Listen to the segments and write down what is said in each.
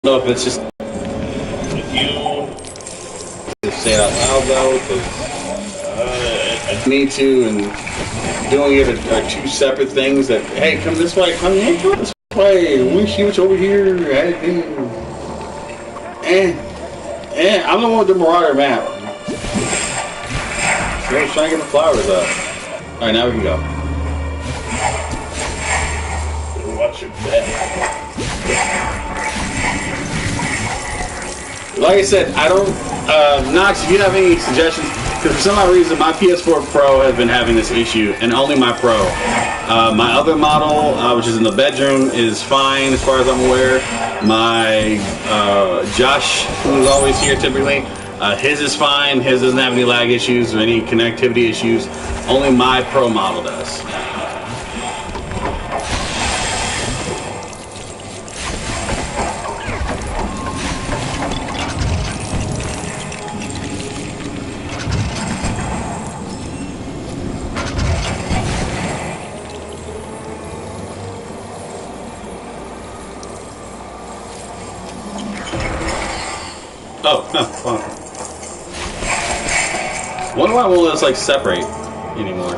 know if it's just If you say it out loud though, because I need to, and doing it are two separate things. That hey, come this way, come this way. We shoot over here. I'm the one with the Marauder map. So I was trying to get the flowers up. All right, now we can go. watch your back. Like I said, I don't. Knox, if you have any suggestions, because for some odd reason my PS4 Pro has been having this issue, and only my Pro. My other model, which is in the bedroom, is fine as far as I'm aware. My Josh, who is always here typically, his is fine. His doesn't have any lag issues or any connectivity issues. Only my Pro model does. Oh, no, fine. Wonder why it won't let us, like, separate anymore.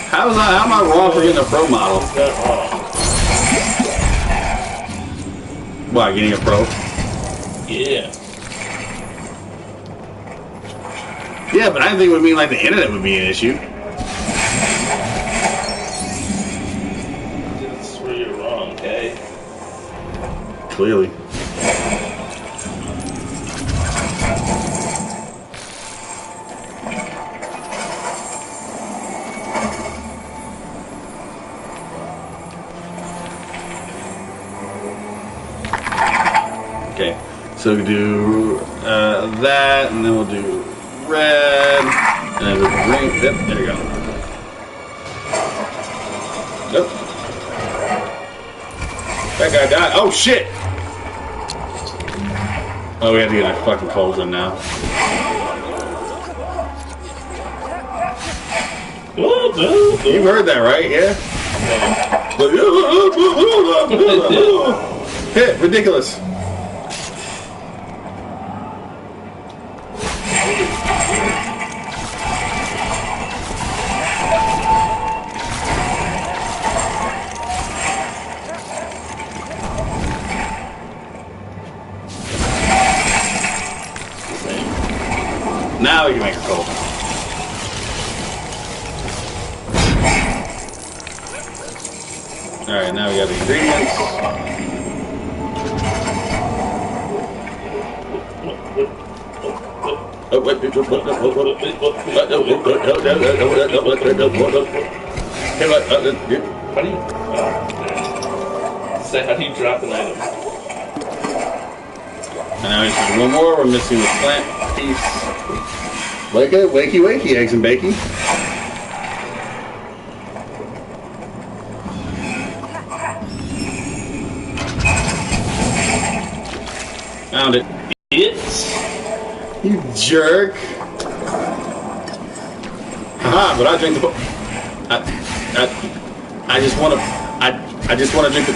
How am I wrong for getting a Pro model? Why, getting a Pro? Yeah. Yeah, but I didn't think it would mean, like, the internet would be an issue. That's where you're wrong, okay? Clearly. Okay, so we do that, and then we'll do red, and then we'll do green. Yep, there you go. Nope. That guy died. Oh shit! Oh, we have to get our fucking coals in now. You've heard that, right? Yeah? Hit! Ridiculous! Now we can make a cold. Alright, now we got the ingredients. How do you drop an item? And now we just do one more. We're missing the plant piece. Wake up, wakey, wakey, eggs and bakey. Found it. You jerk. Haha, but I drink the I just want to I just want to drink the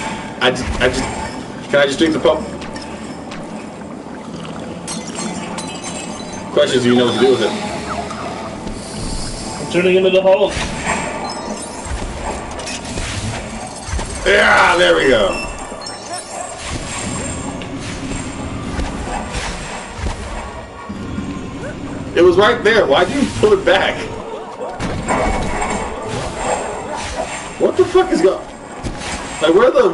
can I just drink the Pope? Question is, do you know what to do with it? I'm turning him into Hulk. Yeah, there we go. It was right there. Why'd you pull it back? What the fuck is going? Like, where the?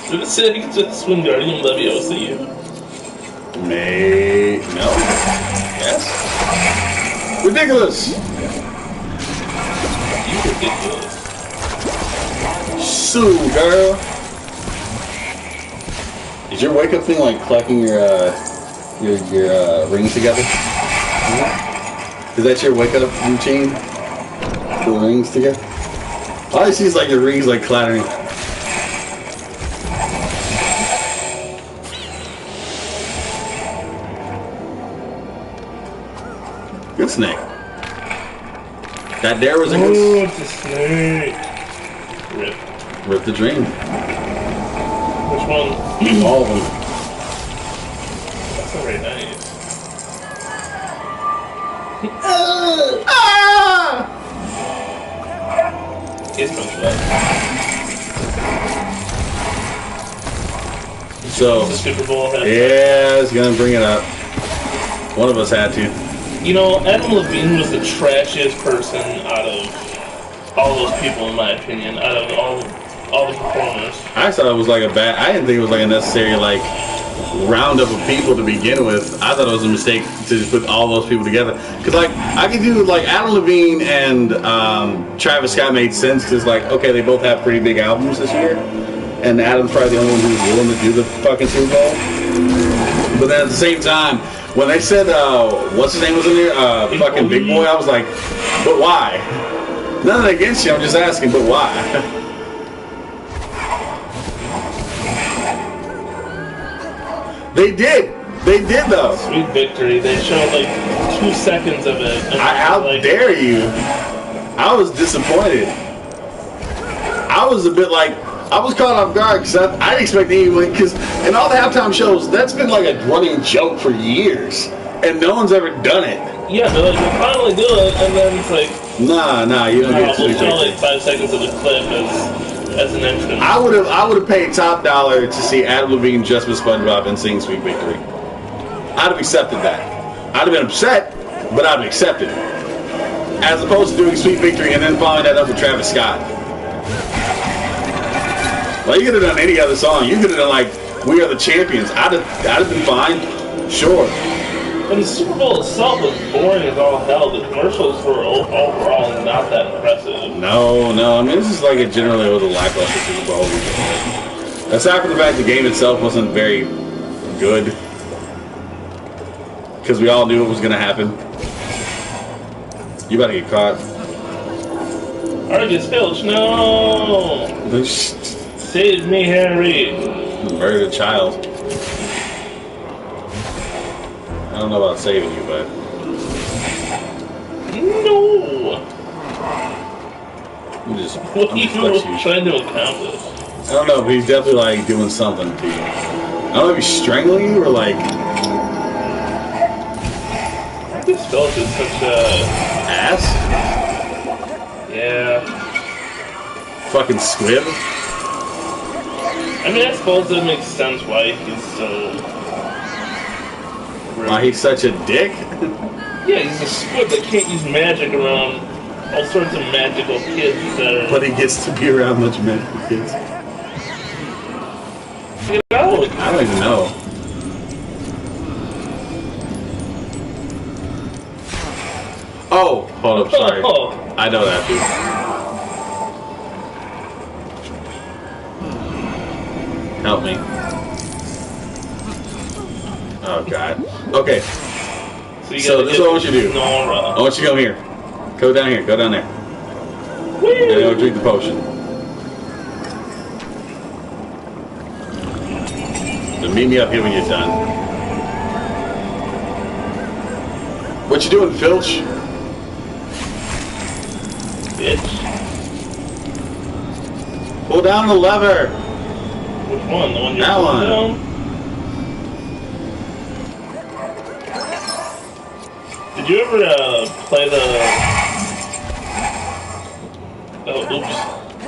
Did it say you could just swing Guardian Leviosa you? No. Yes. Ridiculous. You ridiculous. Sue, girl. Is your wake up thing like clacking your rings together? Is that your wake up routine? The rings together? All I see is like your rings like clattering. Good snake. That there was a Oh, it's a snake. Rip. Rip the dream. Which one? All of them. That's not very nice. He's much left. So, The Super Bowl has yeah, it's gonna bring it up. One of us had to. You know, Adam Levine was the trashiest person out of all those people, in my opinion. Out of all the performers. I thought it was like a bad. I didn't think it was like a necessary like roundup of people to begin with. I thought it was a mistake to just put all those people together. Cause like I could do like Adam Levine and Travis Scott made sense because like okay they both have pretty big albums this year, and Adam's probably the only one who's willing to do the fucking Super Bowl. But then at the same time, when they said what's his name was in there, fucking Big Boy, I was like, but why? Nothing against you, I'm just asking, but why? They did though. Sweet Victory. They showed like 2 seconds of it. And How like, dare you? I was disappointed. I was a bit like, I was caught off guard because I didn't expect anyone, because in all the halftime shows, that's been like a running joke for years. And no one's ever done it. Yeah, they're like, we'll finally do it, and then it's like, Nah, you don't get we'll Sweet show Victory. like 5 seconds of the clip as an entrance. I would have paid top dollar to see Adam Levine just with SpongeBob and sing Sweet Victory. I'd have accepted that. I'd have been upset, but I'd have accepted it. As opposed to doing Sweet Victory and then following that up with Travis Scott. Well, you could have done any other song. You could have done like We Are the Champions. I'd have been fine. Sure. And the Super Bowl itself was boring as all hell. The commercials were overall not that impressive. No. I mean, this is like it generally was a lackluster Super Bowl. Aside from the fact the game itself wasn't very good. Because we all knew it was going to happen. You about to get caught. Argus Filch, no! Save me, Harry! Murdered a child. I don't know about saving you, but... No! What are you trying to accomplish? I don't know, but he's definitely like doing something to you. I don't know if he's strangling you or like... Argus Filch is such a... ass? Yeah. Fucking squib? I mean, I suppose it makes sense why he's so... Why he's such a dick? Yeah, he's a squid that can't use magic around all sorts of magical kids that are... But he gets to be around much magical kids. Get out! I don't even know. Oh, hold up, sorry. Oh. I know that dude. Help me. Oh god. Okay. So this is what I want you to do. Nora. I want you to come here. Go down here. Go down there. Whee! And go drink the potion. So meet me up here when you're done. What you doing, Filch? Bitch. Pull down the lever. Which one? The one you're That pulling one. down? Did you ever play the... Oh, oops.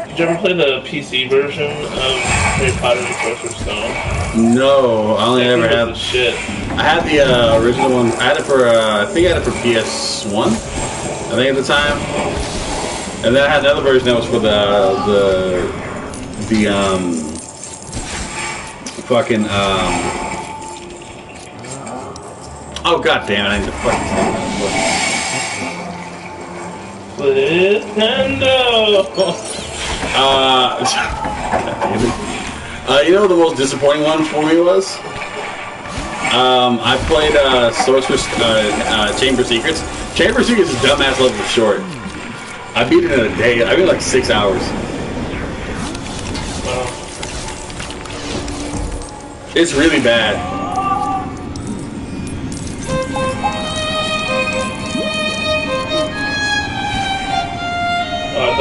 Did you ever play the PC version of Harry Potter and the Sorcerer's Stone? No, I only That ever thing had. was the shit. I had the original one. I had it for. I think I had it for PS1. I think at the time. And then I had another version that was for the fucking oh god damn it! I need to fucking. Nintendo. You know what the most disappointing one for me was? I played Sorcerer's Chamber Secrets. Chamber Secrets is dumbass level short. I beat it in a day. I beat it like 6 hours. It's really bad.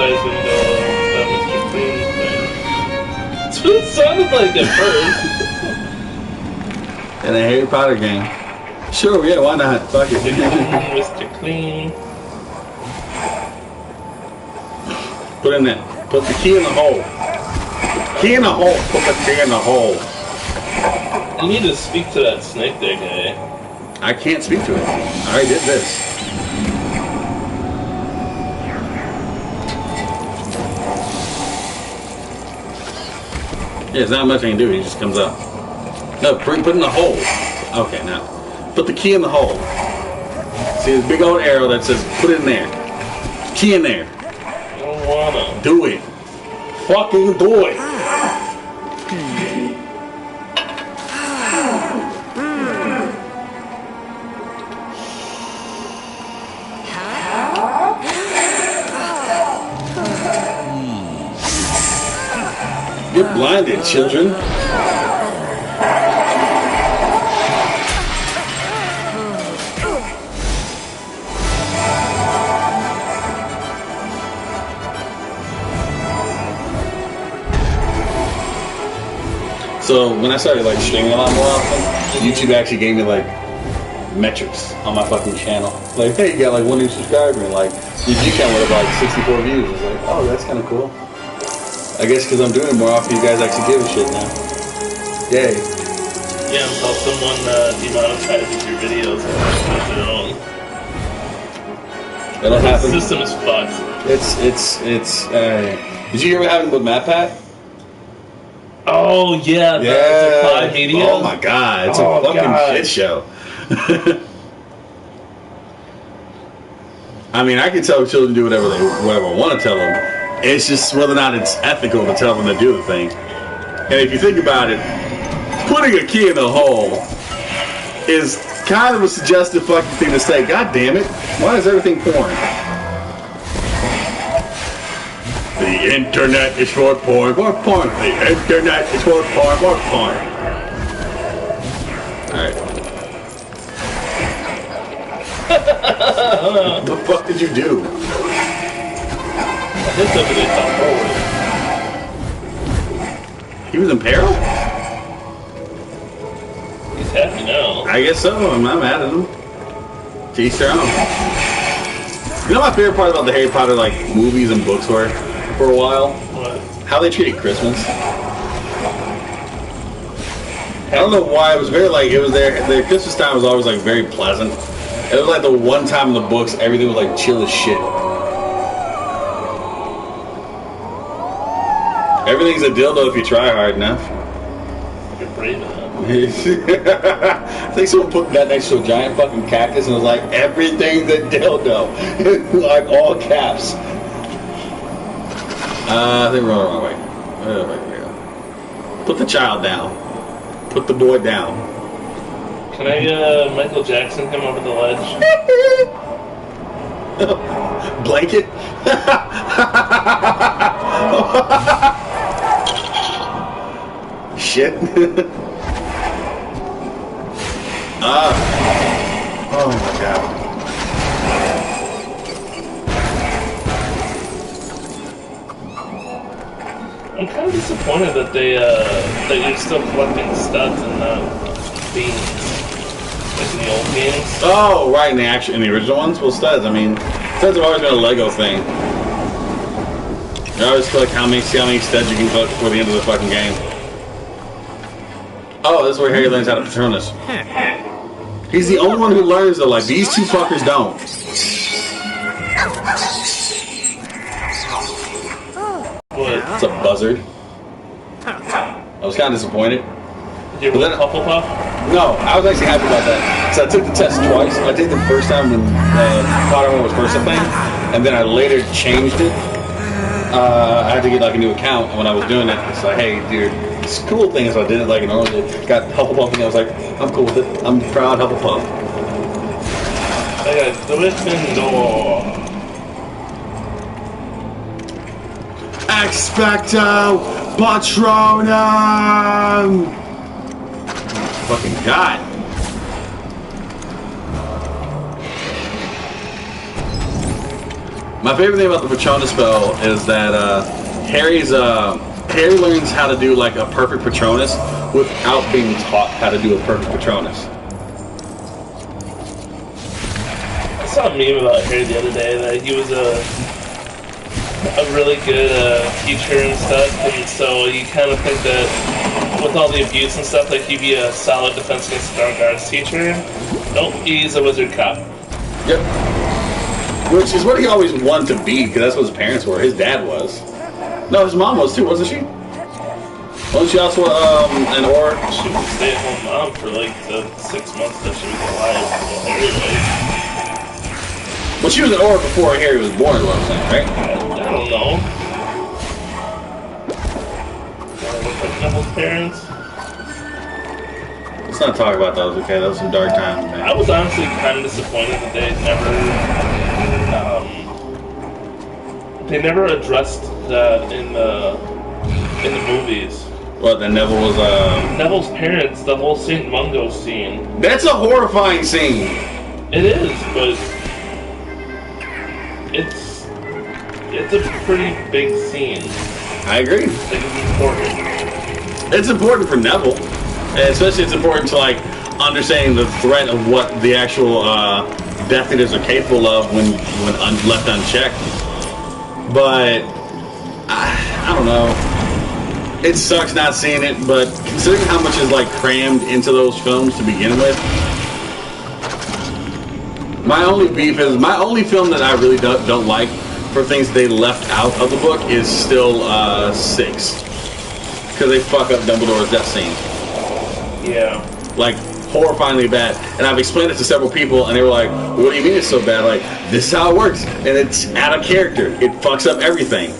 I was gonna go Mr. Clean thing. That's what it sounded like at first. In a Harry Potter game. Sure, yeah, why not? Fuck it. Mr. Clean. Put in there. Put the key in the hole. Key in the hole. Put the key in the hole. You need to speak to that snake there, guy. I can't speak to it. I already did this. Yeah, there's not much I can do. He just comes up. No, put in the hole. Okay, now. Put the key in the hole. See this big old arrow that says put it in there. Key in there. I don't wanna. Do it. Fucking do it. You're blinded, children. So when I started like streaming a lot more often, YouTube actually gave me like metrics on my fucking channel. Like, hey, you got like 1 new subscriber, and like your view count would have like 64 views. I was like, oh, that's kind of cool. I guess because I'm doing it more often, you guys actually give a shit now. Yay. Yeah, until someone demonetizes your videos and their own. That'll happen. The system is fucked. Did you hear what happened with MatPat? Oh yeah, the Clyde media. Oh my god, it's a fucking shit show. I mean, I can tell children to do whatever I want to tell them. It's just whether or not it's ethical to tell them to do the thing. And if you think about it, putting a key in the hole is kind of a suggestive fucking thing to say. God damn it, why is everything porn? The internet is for porn. More porn. The internet is for porn. More porn. Alright. What the fuck did you do? I hit somebody top forward. He was in peril? He's happy now. I guess so. I'm not mad at him. To each their own. You know my favorite part about the Harry Potter like movies and books were? For a while, What? how they treated Christmas. I don't know why it was very like it was there. The Christmas time was always like very pleasant. It was like the one time in the books everything was like chill as shit. Everything's a dildo if you try hard enough. You're brave enough. I think someone put that next to a giant fucking cactus and was like, everything's a dildo, like all caps. I think we're on the wrong way. There we go. Put the child down. Put the boy down. Can I, Michael Jackson him over the ledge? Blanket? Shit. Oh my god. I'm kind of disappointed that that you're still collecting studs and not beans, like in the old games. Oh, right, in the original ones? Well, studs, I mean, studs have always been a Lego thing. You always collect see how many studs you can collect before the end of the fucking game. Oh, this is where Harry learns how to Patronus. He's the only one who learns though, like, these two fuckers don't. What? It's a buzzard. I was kind of disappointed. Did you ever Hufflepuff? No, I was actually happy about that. So I took the test twice. I did the first time when Carter-Wright was first, I think, and then I later changed it. I had to get like a new account, and when I was doing it, it's like, hey, dude, this cool thing is I did it like normally. Got Hufflepuff, and I was like, I'm cool with it. I'm proud Hufflepuff. I got Gryffindor. Expecto Patronum! Fucking God. My favorite thing about the Patronus spell is that Harry learns how to do like a perfect Patronus without being taught how to do a perfect Patronus. I saw a meme about Harry the other day that he was a really good teacher and stuff, and so you kind of think that with all the abuse and stuff, like he'd be a solid defense against the dark arts teacher. Nope, he's a wizard cop. Yep. Which is what he always wanted to be, because that's what his parents were. His dad was. No, his mom was too, wasn't she? Wasn't she also an Auror? She was a stay-at-home mom for like the 6 months that she was alive. Well, she was an Auror before Harry was born, is what I'm saying, right? I don't know. Look like Neville's parents. Let's not talk about those, okay? Those were some dark times, man. I was honestly kind of disappointed that they never addressed that in the movies. What, that Neville was, Neville's parents, the whole St. Mungo scene. That's a horrifying scene. It is, but it's a pretty big scene. I agree. Like, it's important. It's important for Neville. And especially it's important to, like, understanding the threat of what the actual Death Eaters are capable of when left unchecked. But I don't know. It sucks not seeing it, but considering how much is like crammed into those films to begin with, my only beef is my only film that I really don't like for things they left out of the book is still 6, because they fuck up Dumbledore's death scene. Yeah. Like, horrifyingly bad. And I've explained it to several people, and they were like, what do you mean it's so bad? Like, this is how it works. And it's out of character. It fucks up everything.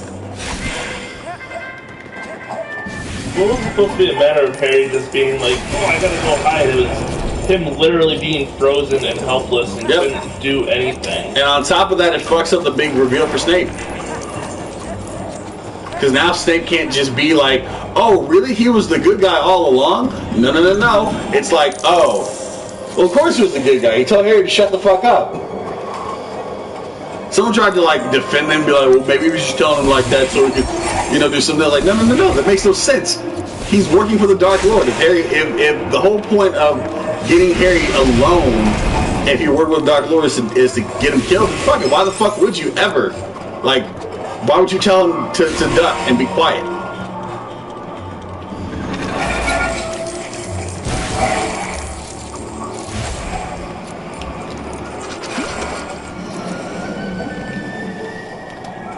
Well, it was supposed to be a matter of Harry just being like, oh, I gotta go hide. It was him literally being frozen and helpless and couldn't do anything. And on top of that, it fucks up the big reveal for Snape. Because now Snape can't just be like, oh, really? He was the good guy all along? No. It's like, oh, well, of course he was the good guy. He told Harry to shut the fuck up. Someone tried to, like, defend him, be like, well, maybe we should tell him like that so he could, do something. Like, no. That makes no sense. He's working for the Dark Lord. If the whole point of getting Harry alone, if you're working with the Dark Lord, is to get him killed, fuck it. Why the fuck would you ever? Like, why would you tell him to duck and be quiet?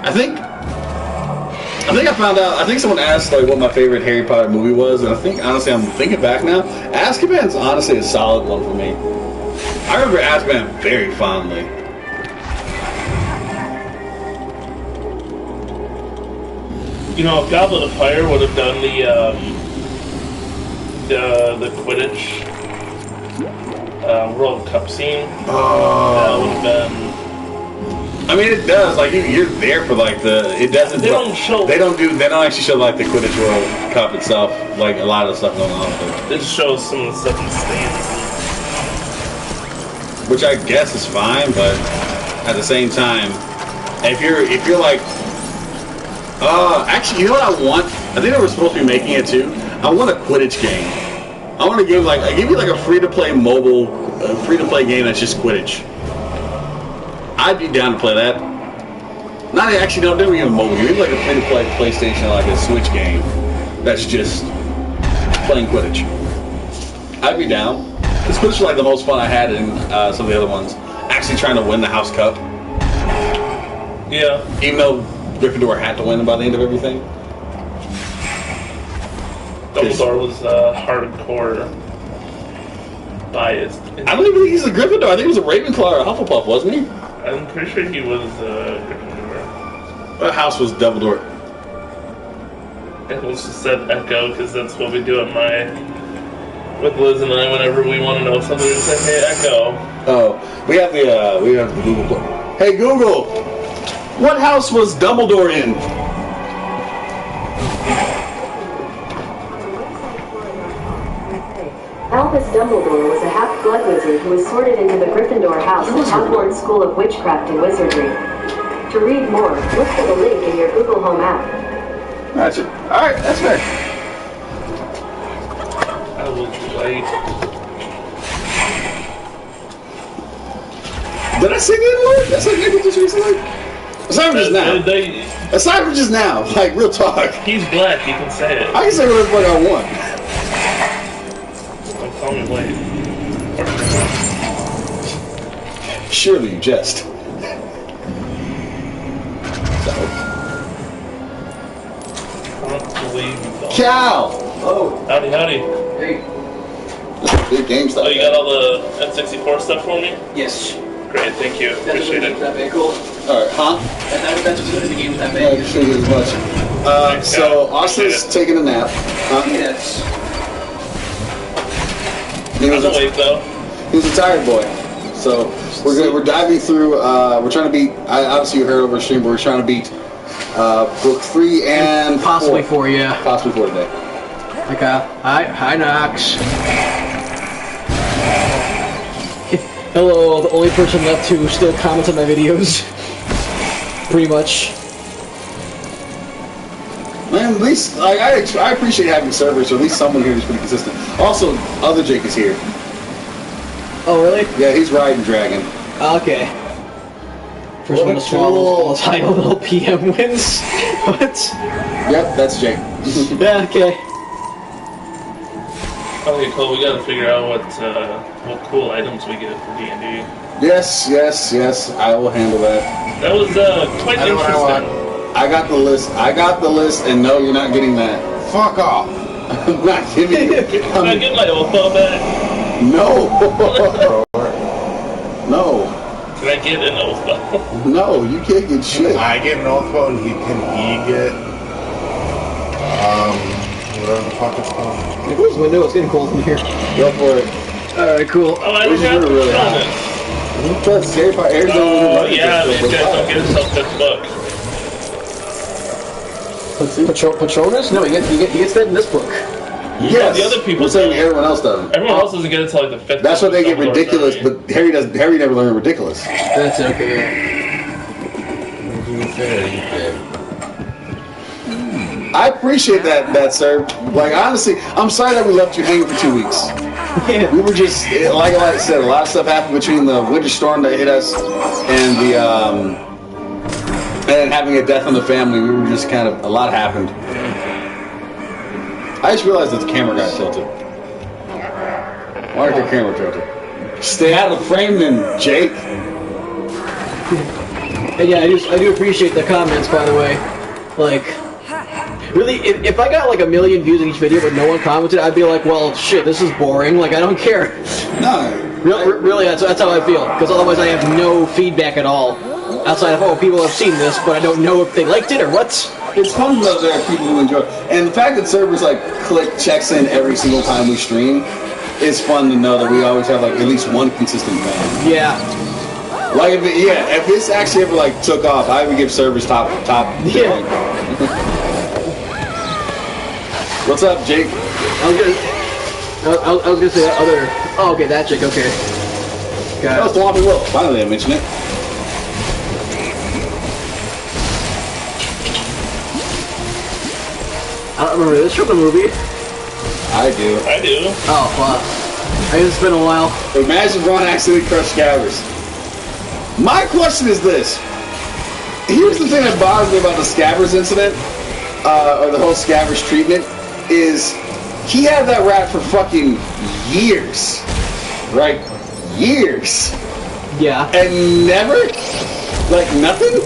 I think I found out. I think someone asked like what my favorite Harry Potter movie was, and I think honestly I'm thinking back now. Azkaban's honestly a solid one for me. I remember Azkaban very fondly. You know, if Goblet of Fire would have done the Quidditch World Cup scene, that would have been. I mean, it does. Like you're there for like it doesn't. They don't show. They don't actually show like the Quidditch World Cup itself. Like a lot of the stuff going on with it. It shows some of the stuff in the stands, which I guess is fine, but at the same time, if you're like, actually, you know what I want? I think they were supposed to be making it too. I want a Quidditch game. I want to give you like a free-to-play mobile, free-to-play game that's just Quidditch. I'd be down to play that. Not actually, no, never even mobile. Maybe like a free-to-play PlayStation, like a Switch game that's just playing Quidditch. I'd be down. This Quidditch was like the most fun I had in some of the other ones. Actually trying to win the House Cup. Yeah. Even though Gryffindor had to win by the end of everything. Dumbledore was hardcore biased. I don't even think he's a Gryffindor. I think he was a Ravenclaw or a Hufflepuff, wasn't he? I'm pretty sure he was Gryffindor. What house was Dumbledore? It was just said Echo because that's what we do with Liz and I whenever we want to know something. We say, "Hey, Echo." Oh, we have the Google Play. Hey Google, what house was Dumbledore in? Albus Dumbledore was a half-blood wizard who was sorted into the Gryffindor house at Hogwarts School of Witchcraft and Wizardry. To read more, look for the link in your Google Home app. Gotcha. Alright, that's fair. I will wait. Did I say the N-word? That's like maybe just recently? Aside from just now. Aside from just now. Like, real talk. He's black, he can say it. I can say whatever the fuck I want. I'm calling him late. Surely you jest. Unbelievable. Cal! Oh, Howdy, howdy. hey. Big game stuff. Oh, you got all the N64 stuff for me? Yes. Great, thank you. That's Appreciate it. that big, cool. Alright, huh? That's what's good in the game's that I big. figured as much. So, Austin's taking a nap. Huh? Yes. He I'm was, awake though. he was a tired boy. So, we're diving through, we're trying to beat, obviously you heard over stream, but we're trying to beat book 3 and Possibly 4. 4, yeah. Possibly 4 today. Okay. Hi, Knox. Hello, the only person left who still comments on my videos. Pretty much. Man, at least, like, I appreciate having servers, so at least someone here who's pretty consistent. Also, other Jake is here. Oh, really? Yeah, he's riding Dragon. Okay. First one to swallow high level PM wins. What? Yep, that's Jake. Yeah, okay. Okay, cool. We gotta figure out what cool items we get for D&D. Yes, I will handle that. That was quite I know what I interesting. want. I got the list, and no, you're not getting that. Fuck off. I'm not giving you. Can I get my OFO back? No. No. Can I get an OFO? No, you can't get shit. I get an old phone, he get whatever the fuck it's called. Hey, close the window, it's getting cold in here. Go for it. Alright, cool. Oh, I This don't is have really Patronus. Plus, scary part. Arizona Oh, doesn't yeah, run these this, guys don't get but- yourself this book. Patronus? No, he gets that in this book. Yes. The other people We're saying don't. everyone else doesn't. Everyone else doesn't get it until like the 5th. That's why they get Dumbledore's ridiculous, army. but Harry doesn't. Harry never learned ridiculous. That's okay. I appreciate that, sir. Like, honestly, I'm sorry that we left you hanging for 2 weeks. Yeah. We were just, like I said, a lot of stuff happened between the winter storm that hit us and the, and having a death in the family. We were just kind of, a lot happened. I just realized that the camera got tilted. Why is the camera tilted? Stay out of the frame then, Jake. And yeah, I do appreciate the comments, by the way. Like, really, if I got like 1 million views on each video but no one commented, I'd be like, well, shit, this is boring. Like, I don't care. No. Really, that's how I feel. Because otherwise, I have no feedback at all. Outside of, oh, people have seen this, but I don't know if they liked it or what. It's fun to know there are people who enjoy it. And the fact that servers like click checks in every single time we stream, it's fun to know that we always have like at least one consistent fan. Yeah. Like if this actually ever like took off, I would give servers top. Yeah. What's up, Jake? I was gonna say that other. Oh, okay, that chick. Okay. That was Got it. Floppy Will. Finally, I mentioned it. I don't remember this from the movie. I do. I do. Oh, wow. I guess it's been a while. Imagine Ron accidentally crushed Scabbers. My question is this. Here's the thing that bothers me about the Scabbers incident, or the whole Scabbers treatment, is he had that rat for fucking years. Right? Years. Yeah. And never? Like nothing?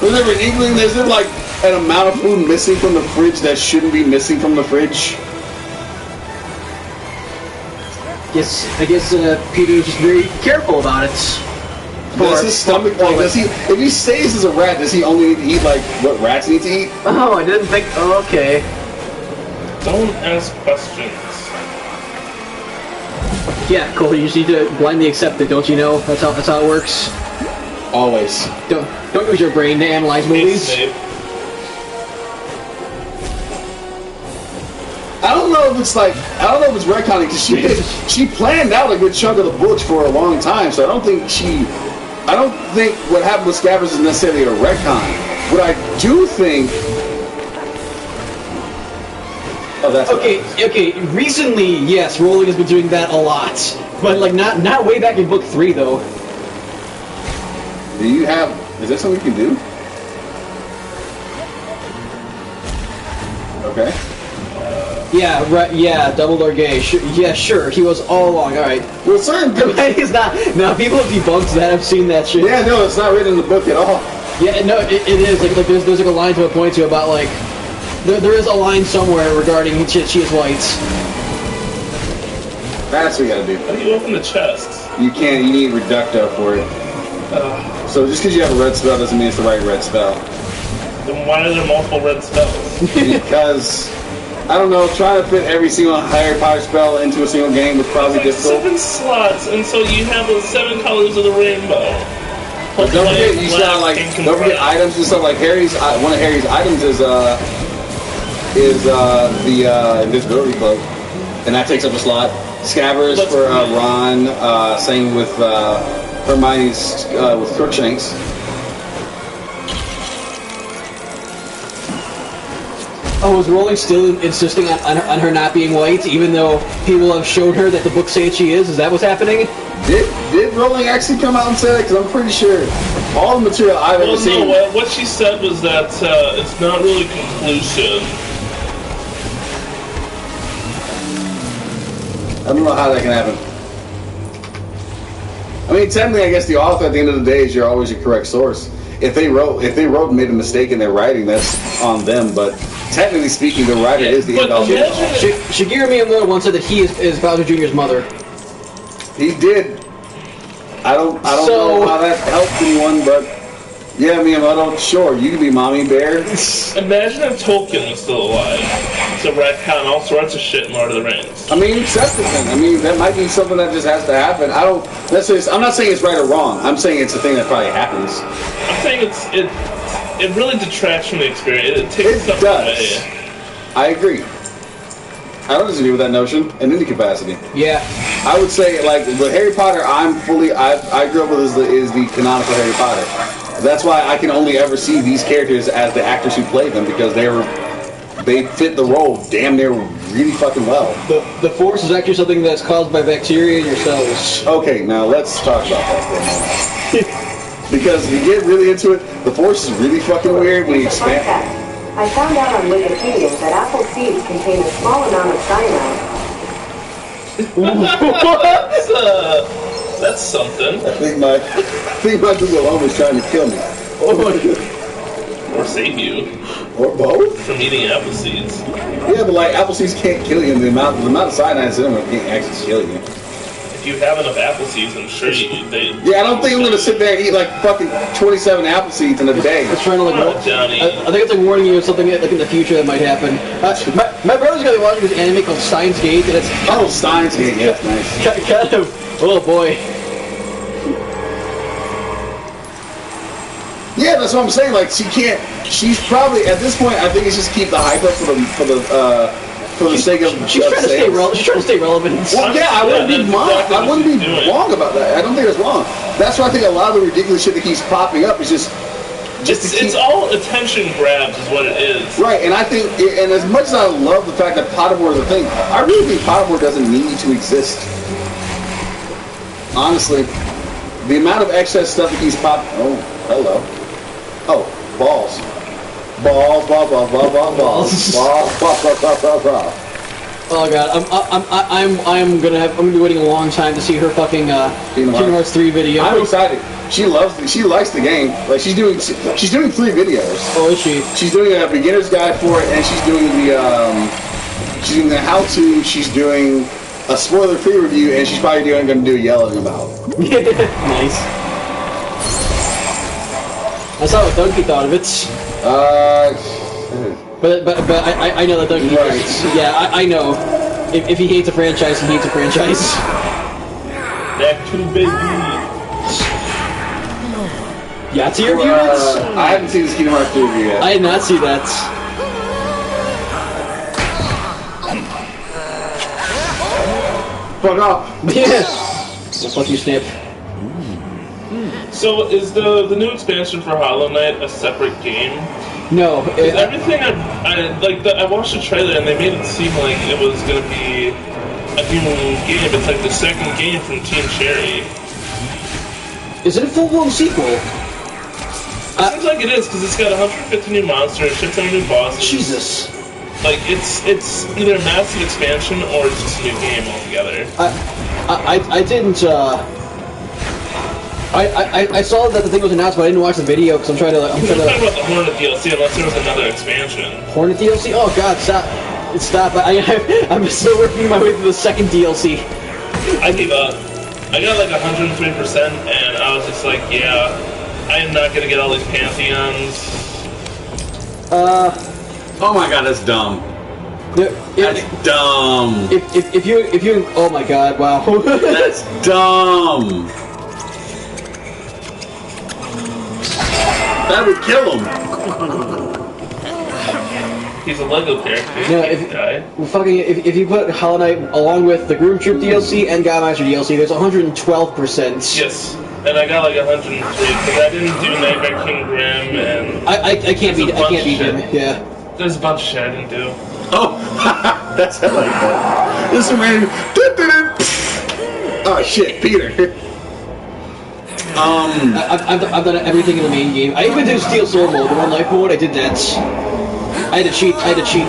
Was there an inkling? Is there like an amount of food missing from the fridge that shouldn't be missing from the fridge? I guess Peter was just very careful about it. Does his stomach, like, does he, if he stays as a rat, does he only need to eat, like, what rats need to eat? Oh, I didn't think. Oh, okay. Don't ask questions. Yeah, Cole. You just need to blindly accept it, don't you know? That's how it works. Always. Don't use your brain to analyze movies. Snape. I don't know if it's retconning, because she planned out a good chunk of the books for a long time, so I don't think she I don't think what happened with Scabbers is necessarily a retcon. What I do think... Oh, that's okay. Recently, yes, Rowling has been doing that a lot, but like not way back in book 3 though. Do you have... Is that something you can do? Okay. Yeah, right. Yeah, Dumbledore gay. Yeah, sure. He was all along. All right. Well, certain people... He's not. Now people have debunked that. I've seen that shit. Yeah, no, it's not written in the book at all. Yeah, no, it is. Like there's like a line to a point to about like there is a line somewhere regarding she is white. That's what you gotta do. How do you open the chest? You can't. You need Reducto for it. So just because you have a red spell doesn't mean it's the right red spell. Then why are there multiple red spells? Because I don't know, trying to fit every single Harry Potter spell into a single game was probably It's like difficult. 7 slots, and so you have the 7 colors of the rainbow. But don't forget, you still have, like, don't forget items and stuff. Like Harry's, one of Harry's items is the invisibility cloak, and that takes up a slot. Scabbers for Ron. Same with Hermione's with Crookshanks. Oh, is Rowling still insisting on her not being white, even though people have shown her that the books say she is? Is that what's happening? Did Rowling actually come out and say that? Because I'm pretty sure all the material I've ever seen... No, what she said was that it's not really conclusive. I don't know how that can happen. I mean, technically, I guess the author at the end of the day is always your correct source. If they wrote and made a mistake in their writing, that's on them. But technically speaking, the writer is the end all. Shigeru Miyamoto once said that he is Bowser Jr.'s mother. He did. I don't know how that helped anyone, but yeah, Miyamoto, sure, you can be Mommy Bear. Imagine if Tolkien was still alive to retcon all sorts of shit in Lord of the Rings. I mean, accept it then. I mean, that might be something that just has to happen. I'm not saying it's right or wrong. I'm saying it's a thing that probably happens. I'm saying it really detracts from the experience. It takes stuff away. I agree. I don't disagree with that notion in any capacity. Yeah. I would say, like, with Harry Potter, I grew up with is the canonical Harry Potter. That's why I can only ever see these characters as the actors who played them, because they fit the role damn near really fucking well. The Force is actually something that's caused by bacteria in your cells. Okay, now let's talk about that for a moment. Because if you get really into it, the Force is really fucking weird when you expand. I found out on Wikipedia that apple seeds contain a small amount of cyanide. That's something. I think my Google Home is trying to kill me. Or save you. Or both? From eating apple seeds. Yeah, but like apple seeds can't kill you, and the amount of cyanide in them can't actually kill you. If you have enough apple seeds, I'm sure they... Yeah, I don't think I'm gonna sit there and eat like fucking 27 apple seeds in a day. It's trying to like. I think it's like warning you of something like in the future that might happen. My brother's gonna be watching this anime called Steins Gate, and it's Steins Gate, yeah, nice. Kind of. Oh boy. Yeah, that's what I'm saying. Like she's probably at this point. I think it's just keep the hype up for the sake of. She's trying to stay relevant. She's trying to stay relevant. Well, yeah, I wouldn't be wrong about that. I don't think it's wrong. That's why I think a lot of the ridiculous shit that keeps popping up is just it's all attention grabs is what it is. Right, and I think, and as much as I love the fact that Pottermore is a thing, I really think Pottermore doesn't need to exist. Honestly, the amount of excess stuff that keeps popping. Oh, hello. Oh, balls. Balls. Oh god, I'm gonna be waiting a long time to see her fucking Kingdom Hearts 3 video. I'm excited. She likes the game. Like she's doing 3 videos. Oh, is she? She's doing a beginner's guide for it, and she's doing the how-to. She's doing a spoiler-free review, and she's probably going to do a yelling about. Nice. I saw what Donkey thought of it. But I know that Donkey. Right. Yeah, I know. If he hates a franchise, he hates a franchise. Back to baby. Yeah, to your viewers. I haven't seen this Kingdom Hearts 3 review yet. I did not see that. Fuck off. Yeah. Well, fuck you, Snip. So is the new expansion for Hollow Knight a separate game? No. Everything I watched the trailer and they made it seem like it was gonna be a new game. It's like the second game from Team Cherry. Is it a full-blown sequel? It seems like it is because it's got 150 new monsters, shit ton of new bosses. Jesus. Like it's either a massive expansion or it's just a new game altogether. I didn't. I saw that the thing was announced, but I didn't watch the video because I'm trying to. I'm talking about the Hornet DLC unless there was another expansion. Hornet DLC? Oh God, stop! Stop! I'm still working my way through the second DLC. I gave up. I got like 103%, and I was just like, yeah, I am not gonna get all these Pantheons. Oh my God, that's dumb. That's dumb. If you oh my God, wow. That's dumb. That would kill him. He's a Lego character. No, if you put Hollow Knight along with the Groom Troop DLC and Godmaster DLC, there's 112%. Yes, and I got like 103 because I didn't do Nightmare King Grim and I can't beat him. Yeah. There's a bunch of shit I didn't do. Oh, that's how I like that. This man. Oh shit, Peter. I've done everything in the main game. I even did Steel Sword mode, the One Life mode. I did that. I had to cheat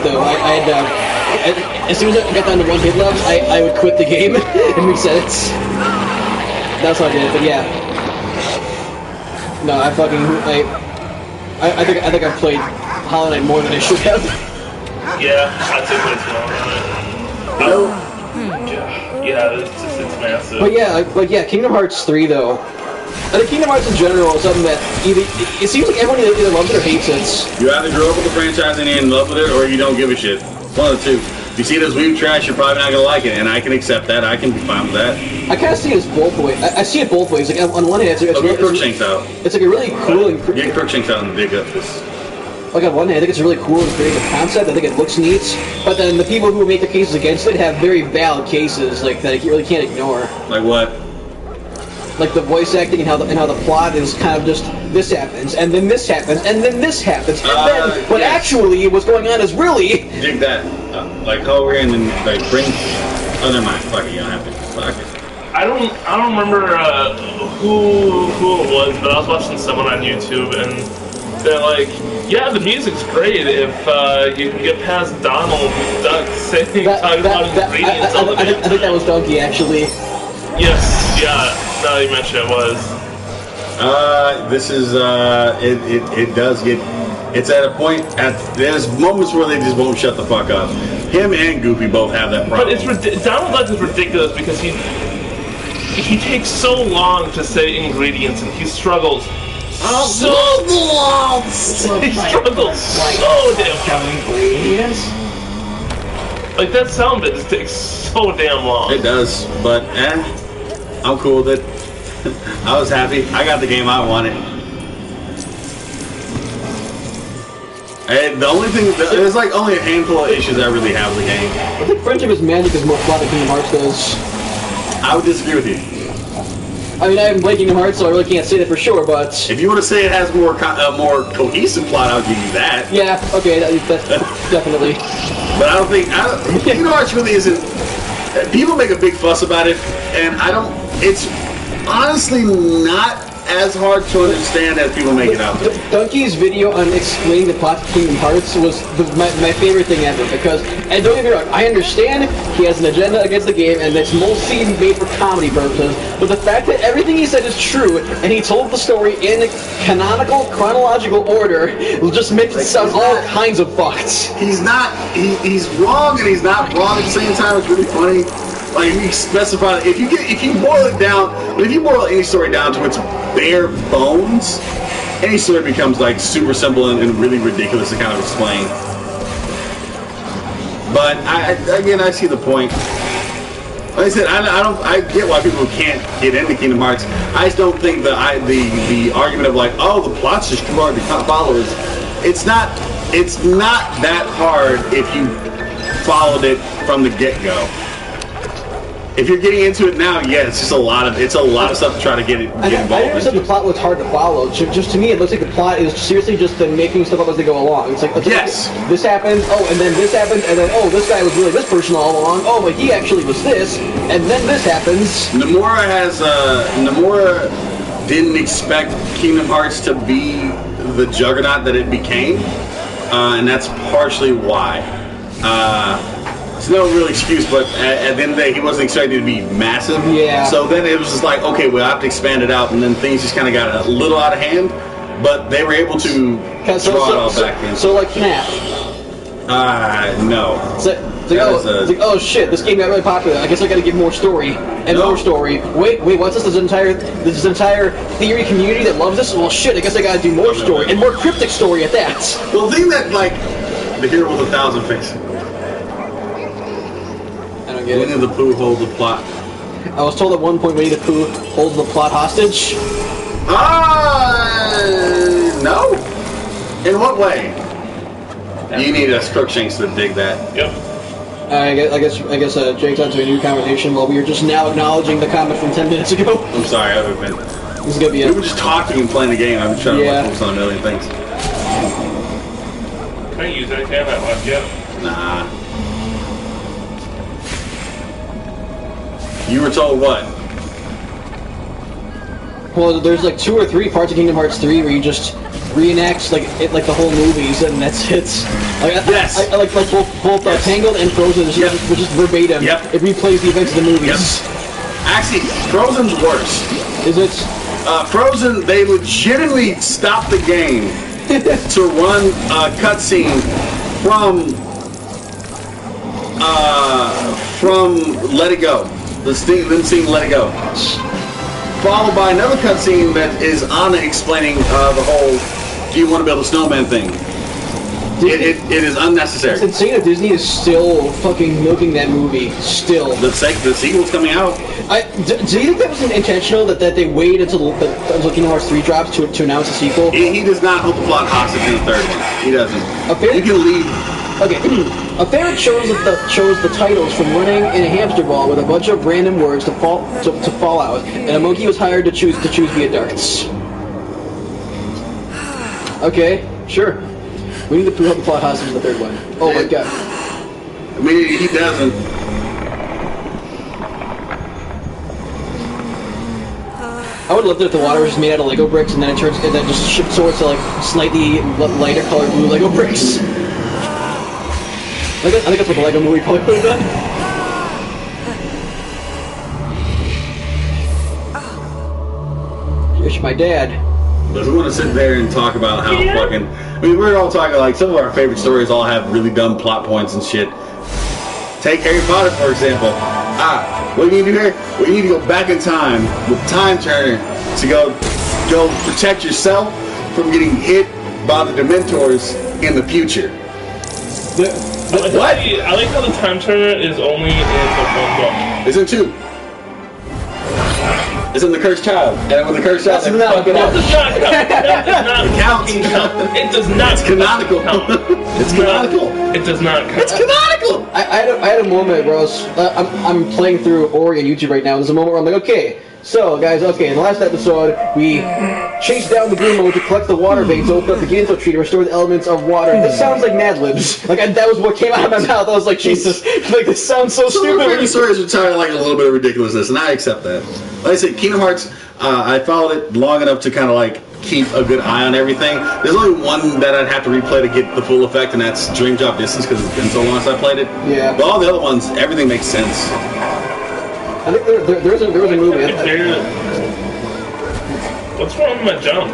though. I had as soon as I got down to one hit levels, I would quit the game and reset it. That's what I did. But yeah, no, I think I've played Hollow Knight more than I should have. Yeah, I took way too long on it. Yeah, it's massive. But yeah, Kingdom Hearts 3 though. I think Kingdom Hearts in general is something that it seems like everyone either loves it or hates it. You either grew up with the franchise and you're in love with it, or you don't give a shit. One of the two. If you see it as weeb trash, you're probably not gonna like it, and I can accept that. I can be fine with that. I kind of see it as both ways. I see it both ways. Like on one hand, it's Crookshanks out. It's like a really cool and get Crookshanks out and dig up this. Like on one hand, I think it's a really cool and creative concept. I think it looks neat, but then the people who make the cases against it have very valid cases, like that you really can't ignore. Like what? Like the voice acting and how the plot is kind of just this happens and then this happens and then this happens and then but actually what's going on is really dig that like over and then like bring. Oh, never mind. Fuck it. You don't have to. Fuck it. I don't remember who it was, but I was watching someone on YouTube and they're like, yeah, the music's great if you can get past Donald Duck talking about ingredients all the time. I think that was Donkey actually. Yes, yeah. Now that you mention it was. This is it does get. It's at a point there's moments where they just won't shut the fuck up. Him and Goofy both have that problem. But it's Donald Duck is ridiculous because he takes so long to say ingredients and he struggles. He struggles so damn ingredients. Like that sound bit just takes so damn long. It does, but I'm cool with it. I was happy. I got the game I wanted. And the only thing, there's like only a handful of issues I really have with the game. I think Friendship is Magic is more plot than Kingdom Hearts does. I would disagree with you. I mean, I haven't played Kingdom Hearts, so I really can't say that for sure, but... If you want to say it has more cohesive plot, I'll give you that. Yeah, okay, that's definitely. But I don't think... Kingdom Hearts really isn't... People make a big fuss about it, and it's honestly not as hard to understand as people make it out there. Donkey's video on explaining the plot of Kingdom Hearts was my favorite thing ever, because, and don't get me wrong, I understand he has an agenda against the game, and it's mostly made for comedy purposes, but the fact that everything he said is true, and he told the story in canonical, chronological order, just makes it sound all kinds of fucked. He's wrong, and he's not wrong at the same time. It's really funny. Like, he specified, if you boil it down, if you boil any story down to its bare bones, any story becomes like super simple and really ridiculous to kind of explain. But I see the point. Like I said, I get why people can't get into Kingdom Hearts. I just don't think the argument of like, oh, the plot's just too hard to follow is. It's not that hard if you followed it from the get-go. if you're getting into it now, yeah, it's a lot of stuff to try to get I involved never said into. the plot was hard to follow. Just to me, it looks like the plot is seriously just them making stuff up as they go along. It's like, Yes. this happened, oh, and then this happened, and then, oh, this guy was really this person all along, oh, but he actually was this, and then this happens. Nomura didn't expect Kingdom Hearts to be the juggernaut that it became, and that's partially why. It's no real excuse, but at the end of the day, he wasn't expecting it to be massive. Yeah. So then it was just like, okay, we'll have to expand it out, and then things just kind of got a little out of hand, but they were able to draw it all back in. So like FNAF. No. It's like, oh shit, this game got really popular. I guess I gotta give more story and more story. Wait, what's this? This entire theory community that loves this? Well shit, I guess I gotta do more story and more cryptic story at that. Well, the thing that, like, the hero with 1,000 faces. I don't get Winnie it. the Pooh holds the plot. I was told at one point Winnie the Pooh holds the plot hostage. No. In what way? You need a Crookshanks to dig that. Yep. I guess Jake's onto a new conversation while we were just now acknowledging the comment from 10 minutes ago. I'm sorry, I've been. This is gonna be We it. were just talking and playing the game. I've been trying to focus on a million things. Can I use that can I left yet? Nah. You were told what? Well, there's like 2 or 3 parts of Kingdom Hearts 3 where you just reenact like the whole movies, and that's it. Yes. I like both Yes. Tangled and Frozen, which is verbatim. Yep. It replays the events of the movies. Yep. Actually, Frozen's worse. Is it? Frozen, they legitimately stopped the game to run a cutscene from Let It Go. Them seeing Let It Go. Followed by another cutscene that is Anna explaining the whole "Do you want to build a snowman" thing. It is unnecessary. It's insane that Disney is still fucking milking that movie. Still. The sequel's coming out. Do you think that was intentional that they waited until Kingdom Hearts 3 drops to announce a sequel? He does not hold the plot hostage in the third one. He doesn't. You can leave. Okay, a ferret chose the titles from running in a hamster ball with a bunch of random words to fall out, and a monkey was hired to choose via darts. Okay, sure. We need to put up the plot hostage in the third one. Oh my god. I mean, he doesn't. I would love that if the water was just made out of Lego bricks, and then it just shipped swords to like slightly lighter colored blue Lego bricks. I think that's what the Lego movie probably would have done. It's my dad. But we want to sit there and talk about how fucking... I mean, we're all talking like some of our favorite stories all have really dumb plot points and shit. Take Harry Potter, for example. What do you need to do here? Well, you need to go back in time with Time Turner to go protect yourself from getting hit by the Dementors in the future. What? I like how the Time Turner is only in the one book. It's in 2. It's in The Cursed Child. And when The Cursed Child... That's not good. That does not count. That does not It counts. count. It does not. It's canonical. Count. It's canonical. It does not count. It's canonical! I had a moment where I'm playing through Ori on YouTube right now. There's a moment where I'm like, okay, so guys, in the last episode we chased down the green mode to collect the water veins, open up the Ginto tree to restore the elements of water. This sounds like Mad Libs. That was what came out of my mouth. I was like, Jesus, this sounds so stupid. Some of the stories are trying like a little bit of ridiculousness, and I accept that. Like I said, Kingdom Hearts, I followed it long enough to kind of like keep a good eye on everything. There's only one that I'd have to replay to get the full effect, and that's Dream Drop Distance, because it's been so long since I played it. Yeah. But all the other ones, everything makes sense. I think there was a movie. What's wrong with my jump?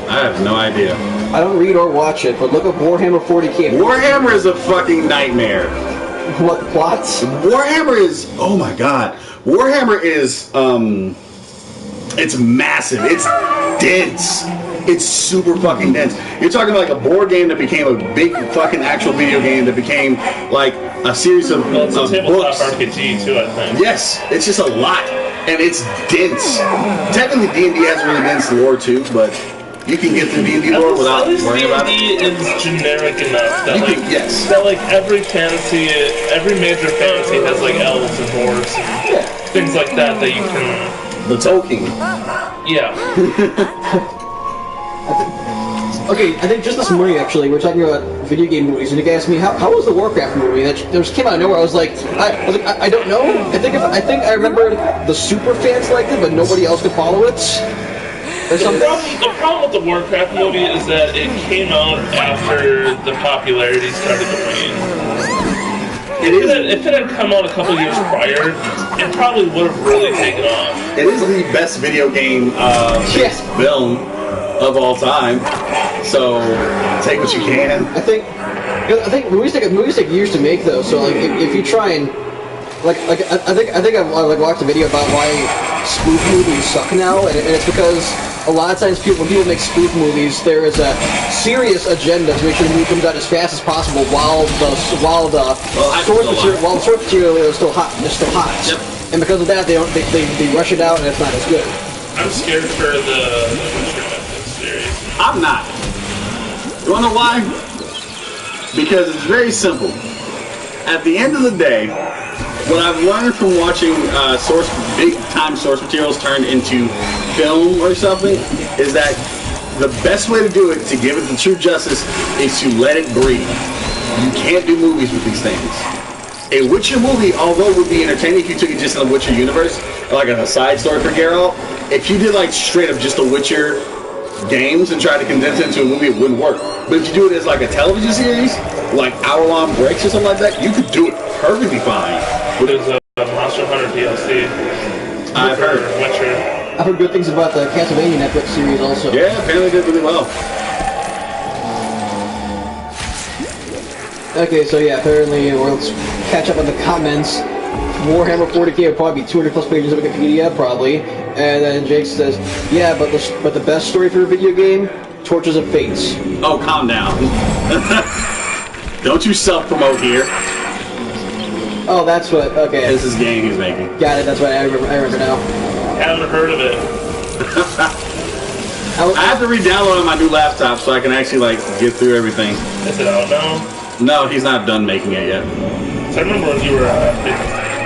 I have no idea. I don't read or watch it, but look up Warhammer 40K. Warhammer is a fucking nightmare. What plots? Warhammer is, oh my god. Warhammer is, it's massive. It's dense. It's super fucking dense. You're talking like a board game that became a big fucking actual video game that became like a series of, Well, it's a tabletop books. RPG too, I think. Yes, it's just a lot, and it's dense. Technically, D&D has really dense lore too, but you can get through D&D lore without At least worrying about it. D&D is generic enough that Yes. that like every major fantasy has like elves and dwarves. And, things like that that you can. The Tolkien. Yeah. Okay, I think just this morning actually, we were talking about video game movies, and you guys asked me how was the Warcraft movie that just came out of nowhere. I was like, I don't know. I think I remember the super fans liked it, but nobody else could follow it, or something. The problem with the Warcraft movie is that it came out after the popularity started to wane. If it had come out a couple years prior, it probably would have really taken off. It is the best video game film of all time. So take what you can. I think movies take years to make though. So like if you try and I think I've watched a video about why spoof movies suck now, and it's because a lot of times when people make spoof movies, there is a serious agenda to make sure the movie comes out as fast as possible while the source material is still hot. It's still hot. Yep. And because of that, they rush it out, and it's not as good. I'm scared for the Witcher Netflix series. I'm not. You wanna know why? Because it's very simple. At the end of the day, what I've learned from watching big-time source materials turned into film or something is that the best way to do it, to give it the true justice, is to let it breathe. You can't do movies with these things. A Witcher movie, although it would be entertaining if you took it just in the Witcher universe, like a side story for Geralt, if you did like straight up just a Witcher games and tried to condense it into a movie, it wouldn't work. But if you do it as like a television series, like hour-long breaks or something like that, you could do it perfectly fine. There's a Monster Hunter DLC. I've heard. Witcher. I've heard good things about the Castlevania Netflix series also. Yeah, apparently did really well. Okay, so yeah, apparently let's catch up on the comments. Warhammer 40k would probably be 200 plus pages of Wikipedia, probably. And then Jake says, yeah, but the best story for a video game, Torches of Fates. Oh, calm down. Don't you self-promote here. Oh, that's what, okay. This is game he's making. Got it, that's right, I remember now. Haven't heard of it. I have to re-download on my new laptop so I can actually, like, get through everything. Is it out now? No, he's not done making it yet. So I remember when you were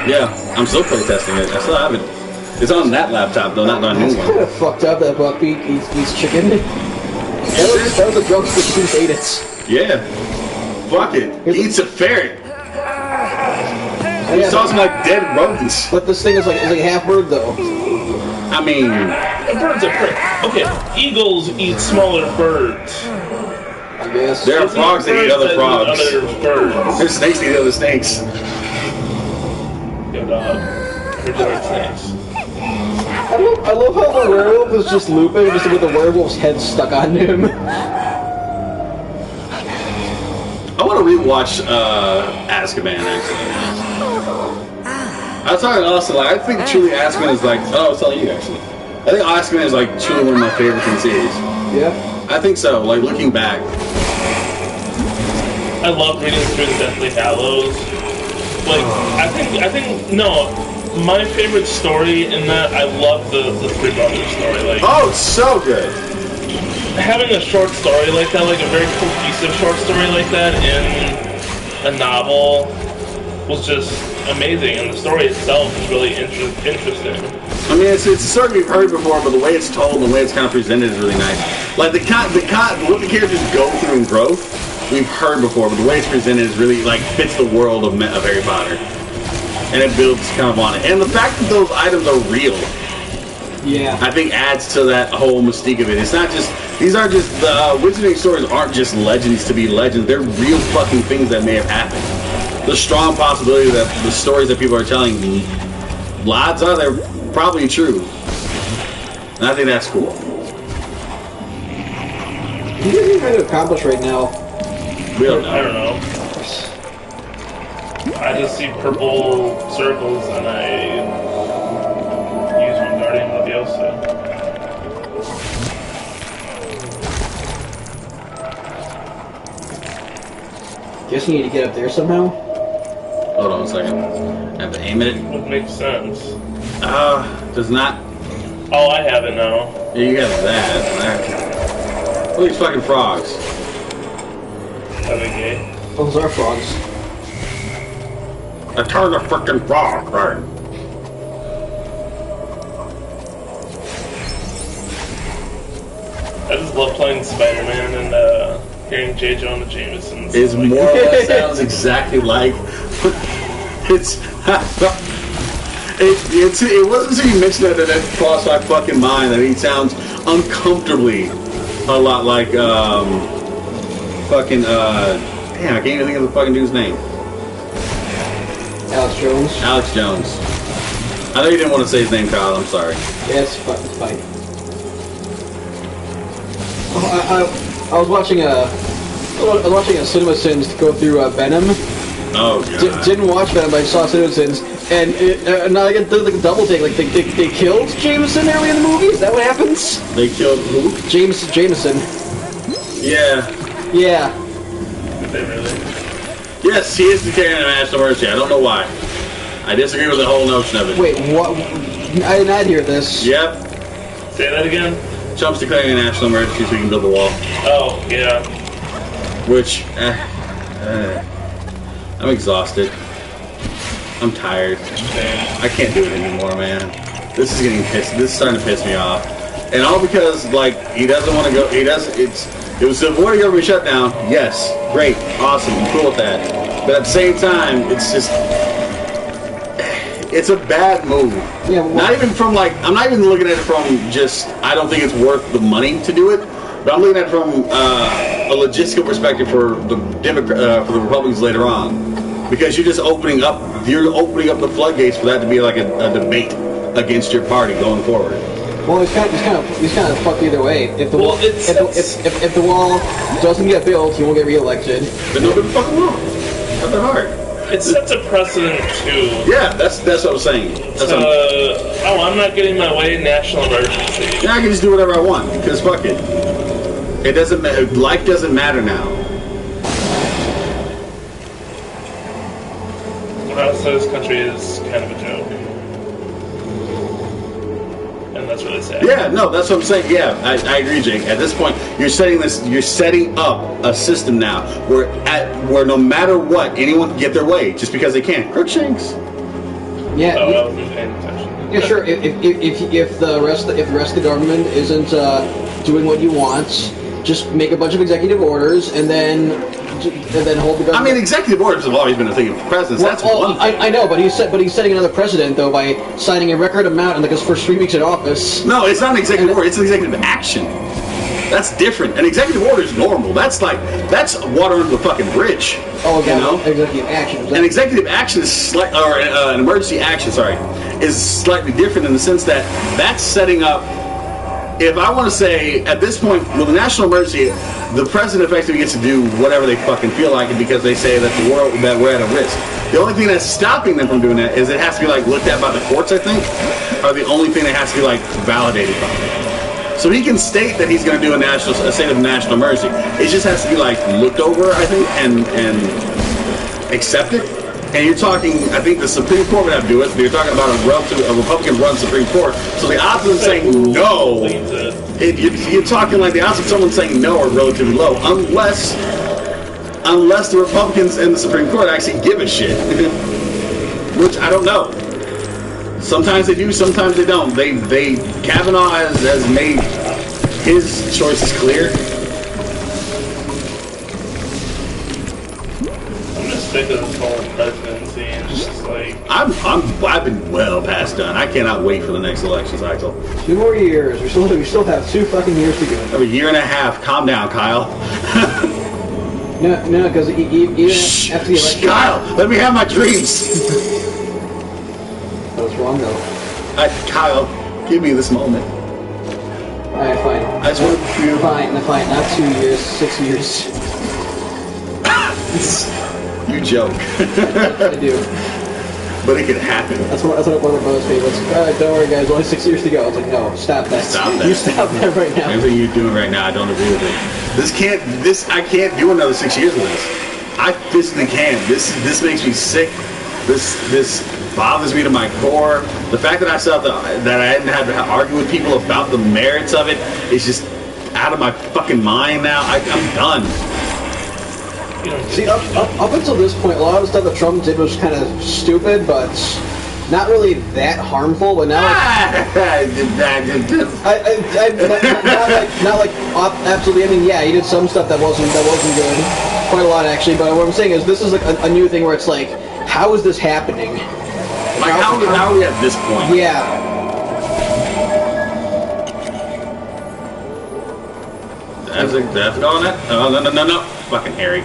yeah, I'm still playtesting it. I still have it. It's on that laptop, though, not on a new one. It's kind of fucked up that Buckbeak eats chicken. That was a joke that Bruce ate it. Yeah. Fuck it. He eats a ferret. He Yeah, saw some like dead rodents. but this thing is like half bird though. I mean, birds are okay. Eagles eat smaller birds. I guess. there are frogs that eat other frogs. Other birds. There's snakes that eat other snakes. Yo, dog. We're doing snakes. I love how the werewolf is just looping just with the werewolf's head stuck on him. I want to rewatch Azkaban, actually. I was talking to Austin, like, I think truly Azkaban is like, I was telling you, actually. I think Azkaban is like truly one of my favorites in the series. Yeah? I think so, like, looking back. I love reading through the Deathly Hallows. Like, I think, no, my favorite story in that, I love the Three Brothers story. Like, Oh, it's so good. having a short story like that, like a very cohesive short story like that in a novel was just amazing, and the story itself is really interesting. I mean, it's a story we've heard before, but the way it's told and the way it's kind of presented is really nice. Like, what the characters go through in growth, we've heard before, but the way it's presented is really, like, fits the world of Harry Potter. And it builds kind of on it. And the fact that those items are real, Yeah. I think adds to that whole mystique of it. It's not just, these aren't just, the Wizarding stories aren't just legends to be legends. They're real fucking things that may have happened. The strong possibility that the stories that people are telling, odds are they're probably true. And I think that's cool. What are you trying to accomplish right now? We don't know. I don't know. I just see purple circles and I use Wingardium Leviosa. Guess you need to get up there somehow. Hold on a second. I have to aim at it. Would make sense. Does not. Oh, I have it now. Yeah, you have that. Look at these fucking frogs. That'd be gay. Those are frogs. I turned a freaking frog, right? love playing Spider-Man and hearing J. Jonah Jameson. Is more or less sounds exactly like it's. It wasn't until you mentioned that it crossed my fucking mind that he sounds uncomfortably a lot like fucking damn, I can't even think of the fucking dude's name. Alex Jones. Alex Jones. I know you didn't want to say his name, Kyle. I'm sorry. Yeah, it's fine. I was watching a CinemaSins go through Venom. Oh, God. Didn't watch Venom, but I saw CinemaSins, and now I get like a double take. Like they killed Jameson early in the movie. Is that what happens? They killed who? Jameson. Yeah. Yeah. Did they really? Yes, he is declaring a national emergency. I don't know why. I disagree with the whole notion of it. Wait, what? I did not hear this. Yep. Say that again? Trump's declaring a national emergency so we can build a wall. Oh, yeah. Which, I'm exhausted. I'm tired. I can't do it anymore, man. This is getting pissed. This is starting to piss me off. And all because, like, he doesn't want to go. It was to avoid a government shutdown. Yes, great, awesome, I'm cool with that. But at the same time, it's just, it's a bad move. Yeah, not even from like, I'm not even looking at it from just, I don't think it's worth the money to do it. But I'm looking at it from a logistical perspective for the for the Republicans later on, because you're just opening up the floodgates for that to be like a debate against your party going forward. Well, he's kind of fucked either way. If the wall, if the wall doesn't get built, he won't get reelected. Then no good fucking wrong. Not that hard. It sets a precedent too. Yeah, that's what I'm saying. I'm not getting my way. National emergency. Yeah, I can just do whatever I want because fuck it. It doesn't matter. Life doesn't matter now. So this country is kind of a joke. And that's really sad. Yeah, no, that's what I'm saying. Yeah, I agree, Jake. At this point, you're setting up a system now where no matter what, anyone can get their way just because they can. Crookshanks. Yeah. Oh, I wasn't paying attention. Yeah, sure. If the rest of the government isn't doing what you want, just make a bunch of executive orders and then hold the government. I mean, executive orders have always been a thing of presidents. That's one thing. I know, but he's setting another precedent though by signing a record amount in like his first 3 weeks in office. No, it's not an executive order. It's an executive action. That's different. An executive order is normal. That's water under the fucking bridge. Oh, okay. You know? Executive action. An executive action is an emergency action. Is slightly different in the sense that that's setting up. If I want to say, at this point, with a national emergency, the president effectively gets to do whatever they fucking feel like it because they say that that we're at a risk. The only thing that's stopping them from doing that is it has to be like looked at by the courts, I think, or the only thing that has to be like validated by them. So he can state that he's going to do a state of national emergency. It just has to be like looked over, I think, and accepted. And you're talking, I think the Supreme Court would have to do it, but you're talking about a Republican-run Supreme Court. So the odds of them saying no, you're talking like the odds of someone saying no are relatively low, unless the Republicans in the Supreme Court actually give a shit. Which I don't know. Sometimes they do, sometimes they don't. Kavanaugh has made his choices clear. Sick of this whole presidency and just like I've been well past done. I cannot wait for the next election cycle. 2 more years. We still have 2 fucking years to go. I have a year and a half. Calm down, Kyle. No, because even after the election. Kyle, let me have my dreams. That was wrong though. Kyle, give me this moment. Alright, fine. I just want to. Fine. Not 2 years, 6 years. You joke. I do. But it can happen. That's one of my brother's favorites. Don't worry, guys. Only 6 years to go. It's like, no, stop that. Stop that. You stop that right now. Everything you're doing right now, I don't agree with it. I can't do another 6 years with this. I physically can't. This makes me sick. This bothers me to my core. The fact that I saw that I hadn't had to argue with people about the merits of it is just out of my fucking mind now. I'm done. See, up until this point, a lot of the stuff that Trump did was kind of stupid, but not really that harmful, but now not like absolutely. I mean, yeah, he did some stuff that wasn't good, quite a lot actually. But what I'm saying is, this is like a new thing where it's like, how is this happening? Like, how are we at this point? Yeah. That's going it? Oh, no. Fucking Harry.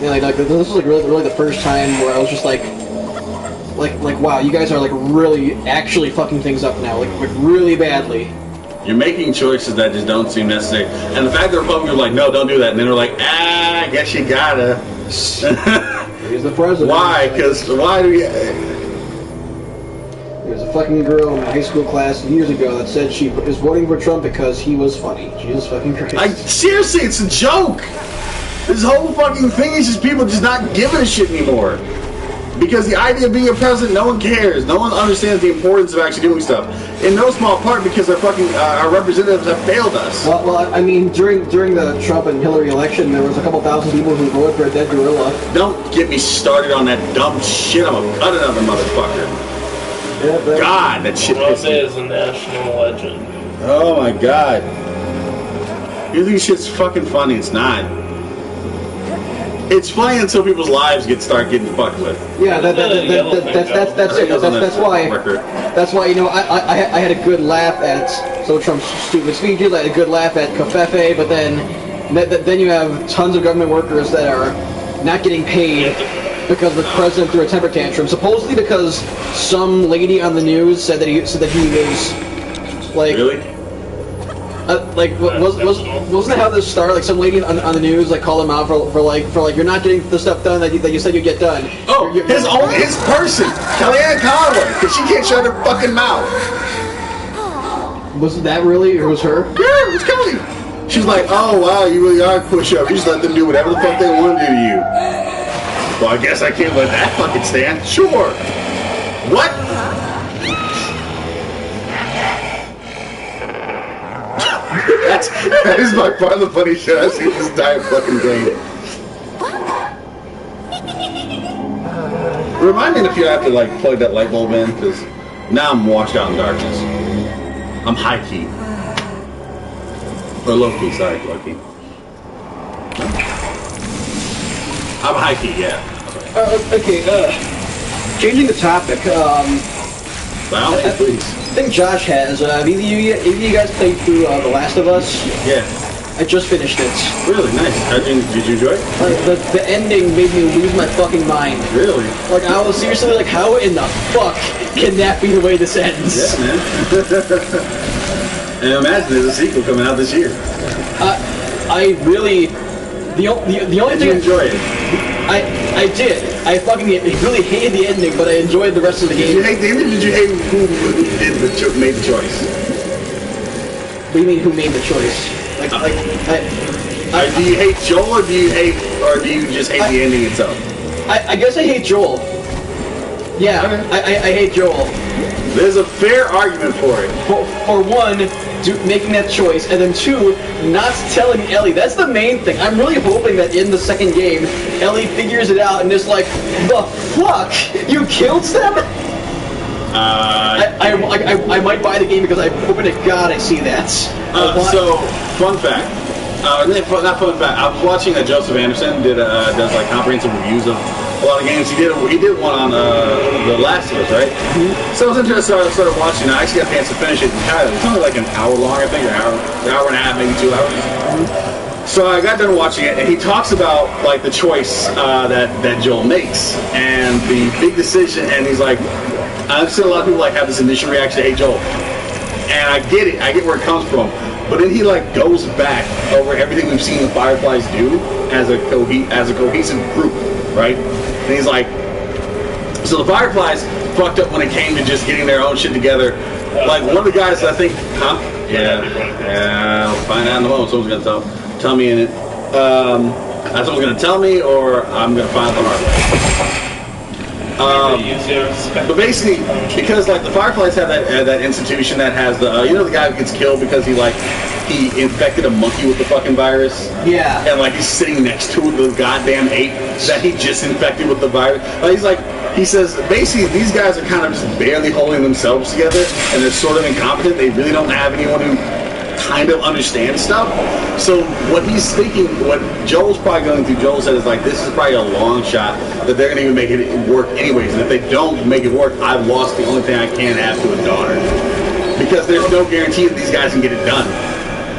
Yeah, like this was like really the first time where I was just like, wow, you guys are like really actually fucking things up now, like really badly. You're making choices that just don't seem necessary. And the fact that Republicans are like, no, don't do that. And then they're like, I guess you gotta. He's the president. Why? Because why do you... There's a fucking girl in my high school class years ago that said she is voting for Trump because he was funny. Jesus fucking Christ. Seriously, it's a joke. This whole fucking thing is just people just not giving a shit anymore. Because the idea of being a president, no one cares. No one understands the importance of actually doing stuff. In no small part because our fucking our representatives have failed us. Well, I mean, during the Trump and Hillary election, there was a couple thousand people who voted for a dead gorilla. Don't get me started on that dumb shit. I'm gonna cut another motherfucker. Yeah, God, that shit pisses me. is a national legend. Oh my God. You think shit's fucking funny? It's not. It's funny until people's lives start getting fucked with. Yeah, that's it. That's why you know I had a good laugh at some of Trump's stupid speeches. I had a good laugh at Covfefe, but then you have tons of government workers that are not getting paid because the president threw a temper tantrum, supposedly because some lady on the news said that he was like. Really? Wasn't that how this started? Like some lady on the news like called him out for like you're not getting the stuff done that you said you'd get done. Oh, his person, Kellyanne Conway, because she can't shut her fucking mouth. Was that really? Or was her? Yeah, it was Kelly. She's like, oh wow, you really are a push-up. You just let them do whatever the fuck they want to do to you. Well, I guess I can't let that fucking stand. Sure. What? That is by far the funny shit I've seen this entire fucking game. Remind me if you have to like plug that light bulb in, because now I'm washed out in darkness. I'm high key. Or low key, sorry, low key. I'm high key, yeah. Okay, changing the topic. Well, please. I think Josh has. Have either you guys played through The Last of Us? Yeah. I just finished it. Really nice. Did you enjoy it? The ending made me lose my fucking mind. Really? Like, I was seriously like, how in the fuck can that be the way this ends? Yeah, man. And imagine there's a sequel coming out this year. I really... The only thing... Did you enjoy it? I did. I fucking really hated the ending, but I enjoyed the rest of the game. Did you hate the ending? Did you hate who made the choice? What do you mean, who made the choice? Do you hate Joel, or do you just hate the ending itself? I guess I hate Joel. Yeah, okay. I hate Joel. There's a fair argument for it. For one, making that choice, and then two, not telling Ellie. That's the main thing. I'm really hoping that in the second game, Ellie figures it out and is like, the fuck? You killed them? I might buy the game because I hope to God I see that. So, fun fact. Not fun fact. I was watching Joseph Anderson does like comprehensive reviews of a lot of games. He did one on The Last of Us, right? Mm-hmm. So I was interested. I started watching. I actually got a chance to finish it. It was only like an hour long, I think, or an hour and a half, maybe 2 hours. Mm-hmm. So I got done watching it, and he talks about like the choice that Joel makes and the big decision. And he's like, I've seen a lot of people like have this initial reaction to hate Joel, and I get it. I get where it comes from. But then he like goes back over everything we've seen the Fireflies do as a cohesive group, right? And he's like, so the Fireflies fucked up when it came to just getting their own shit together. Like one of the guys that I think, yeah, I'll find out in a moment. Someone's gonna tell me in it. Someone's gonna tell me, or I'm gonna find out the hard way. But basically, because like the Fireflies have that institution that has the the guy who gets killed because he infected a monkey with the fucking virus. Yeah. And like he's sitting next to the goddamn ape that he just infected with the virus. He's like, He says, basically, these guys are kind of just barely holding themselves together, and they're sort of incompetent. They really don't have anyone who kind of understands stuff. So what he's thinking, what Joel's probably going through Joel's head is like, this is probably a long shot that they're going to even make it work anyways. And if they don't make it work, I've lost the only thing I can have to a daughter. Because there's no guarantee that these guys can get it done.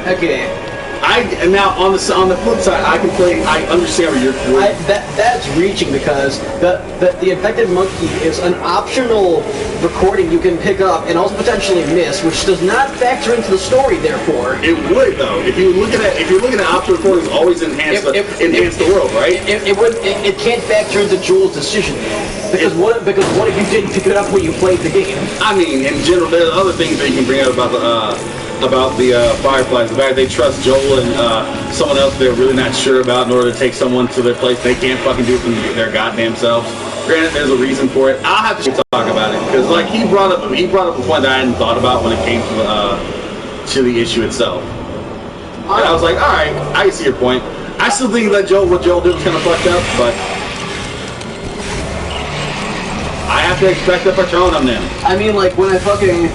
Okay. And now on the flip side, I understand where you're. That's reaching because the infected monkey is an optional recording you can pick up and also potentially miss, which does not factor into the story. Therefore, it would though. If you're looking at optional recordings, always enhance the world, right? It can't factor into Joel's decision because what if you didn't pick it up when you played the game? I mean, in general, there's other things that you can bring up about the Fireflies. The fact they trust Joel and someone else they're really not sure about in order to take someone to their place they can't fucking do it from their goddamn selves. Granted, there's a reason for it. I'll have to talk about it because, like, he brought up a point that I hadn't thought about when it came to the issue itself. And I was like, all right, I see your point. I still think that what Joel did was kind of fucked up, but I have to expect a Patronum then. I mean, like when I fucking.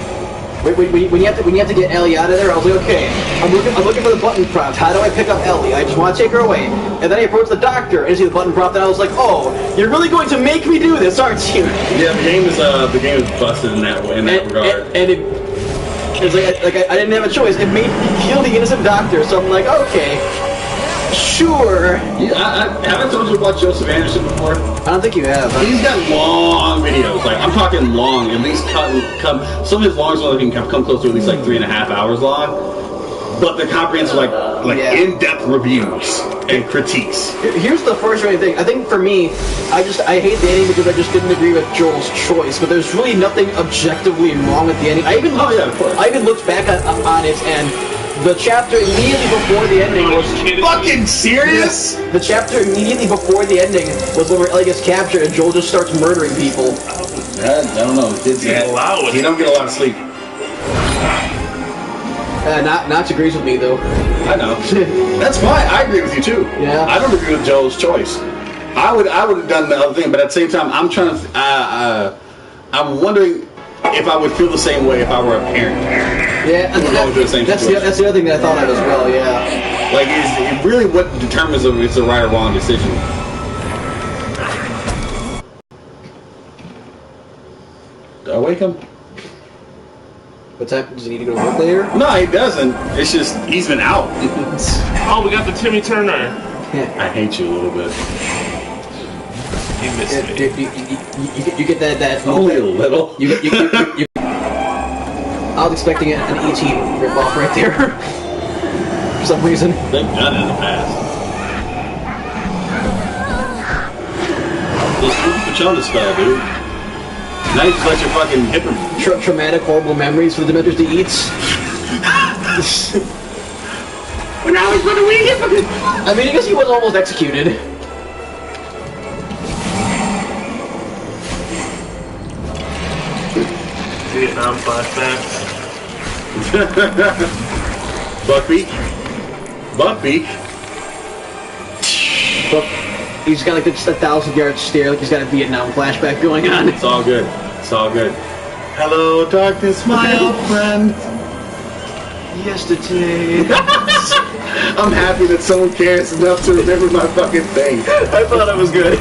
When you have to get Ellie out of there, I was like, okay, I'm looking for the button prompt. How do I pick up Ellie? I just want to take her away. And then I approach the doctor and see the button prompt, and I was like, oh, you're really going to make me do this, aren't you? Yeah, the game is busted in that regard. And it's like I didn't have a choice. It made me kill the innocent doctor, so I'm like, okay, sure. Yeah, I haven't told you about Joseph Anderson before. I don't think you have. He's got long videos. Like, I'm talking long. At least some of his longest ones can come close to at least like 3.5 hours long. But they're comprehensive, like in-depth reviews and critiques. Here's the frustrating thing. I think for me, I hate the ending because I just didn't agree with Joel's choice. But there's really nothing objectively wrong with the ending. I even looked back on it and. The chapter immediately before the ending was fucking serious. The chapter immediately before the ending was when Ellie gets captured and Joel just starts murdering people. I don't know. He don't get a lot of sleep. Knox agrees with me though. I know. That's fine. I agree with you too. Yeah. I don't agree with Joel's choice. I would have done the other thing, but at the same time, I'm trying to. I'm wondering if I would feel the same way if I were a parent. Yeah, that's the other thing that I thought of as well. Yeah, like is really what determines if it's a right or wrong decision. Do I wake him? What time does he need to go to work later? No, he doesn't. It's just he's been out. Oh, we got the Timmy Turner. I hate you a little bit. You missed me. You get that only a little. You I was expecting an E.T. rip-off right there. For some reason. They've done it in the past. Just move the Patronus spell, dude. Now you just let your fucking hip him. Traumatic, horrible memories for the Dementors to eat. Well, now he's running away. I mean, I guess he was almost executed. Vietnam flashbacks. Buckbeak. He's got like just a 1,000-yard stare, like he's got a Vietnam flashback going on. It's all good. Hello, darkness, my old friend. Yesterday. I'm happy that someone cares enough to remember my fucking thing. I thought it was good.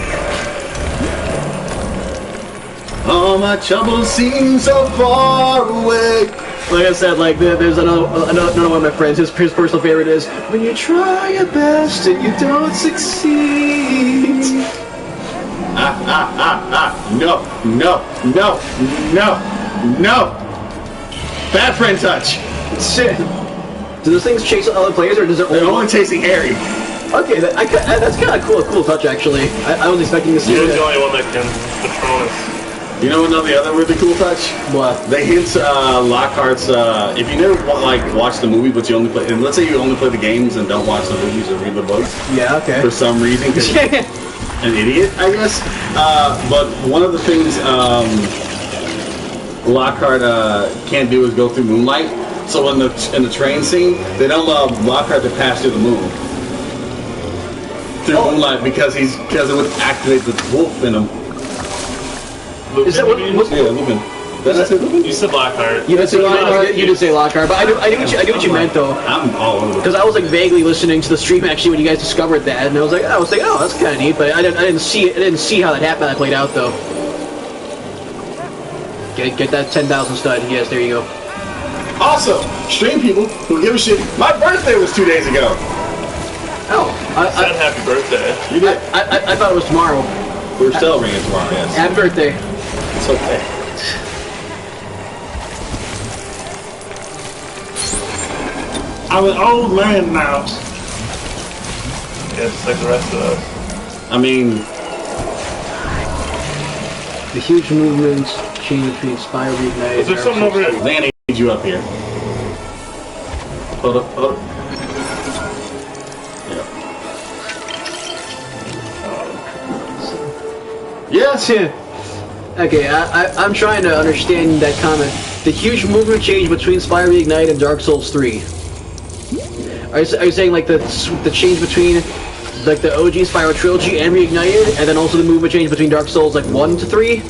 All my troubles seem so far away. Like I said, like there's another one of my friends. His personal favorite is when you try your best and you don't succeed. No. Bad friend touch. Shit. Do those things chase other players, or does it They're only chasing Harry. Okay, that's kind of cool touch actually. I was expecting to see. You're the only one that can Patronus. You know another other really cool touch? What? They hint Lockhart's. If you never watch the movie, but you only play, and let's say you only play the games and don't watch the movies or read the books. Yeah. Okay. For some reason, 'cause an idiot, I guess. But one of the things Lockhart can't do is go through moonlight. So in the train scene, they don't allow Lockhart to pass through the moon. Through moonlight because it would activate the wolf in him. Lupin, Is that what? you mean? What's, Yeah, Lupin. Did I say Lupin? You said Lockhart. you didn't say Lockhart. You didn't say Lockhart, but I knew what you meant though. I'm all over the Because I was like vaguely listening to the stream actually when you guys discovered that, and I was like, oh, that's kind of neat, but I didn't see it. I didn't see how that happened. That played out though. Get that 10,000 stud. Yes, there you go. Also, stream people who give a shit. My birthday was 2 days ago. Oh, Said happy birthday. You did. I thought it was tomorrow. We're celebrating tomorrow, yes. Happy birthday. It's okay. I'm an old man now. Yeah, just like the rest of us. I mean, The huge movements change between Spire Reignite. Is there something over here? they need you up here. Hold up, hold up. Yeah. Yes. Okay, I'm trying to understand that comment. The huge movement change between Spire Reignite and Dark Souls 3. Are you saying like the change between like the OG Spyro trilogy and Reignited, and then also the movement change between Dark Souls like 1 to 3?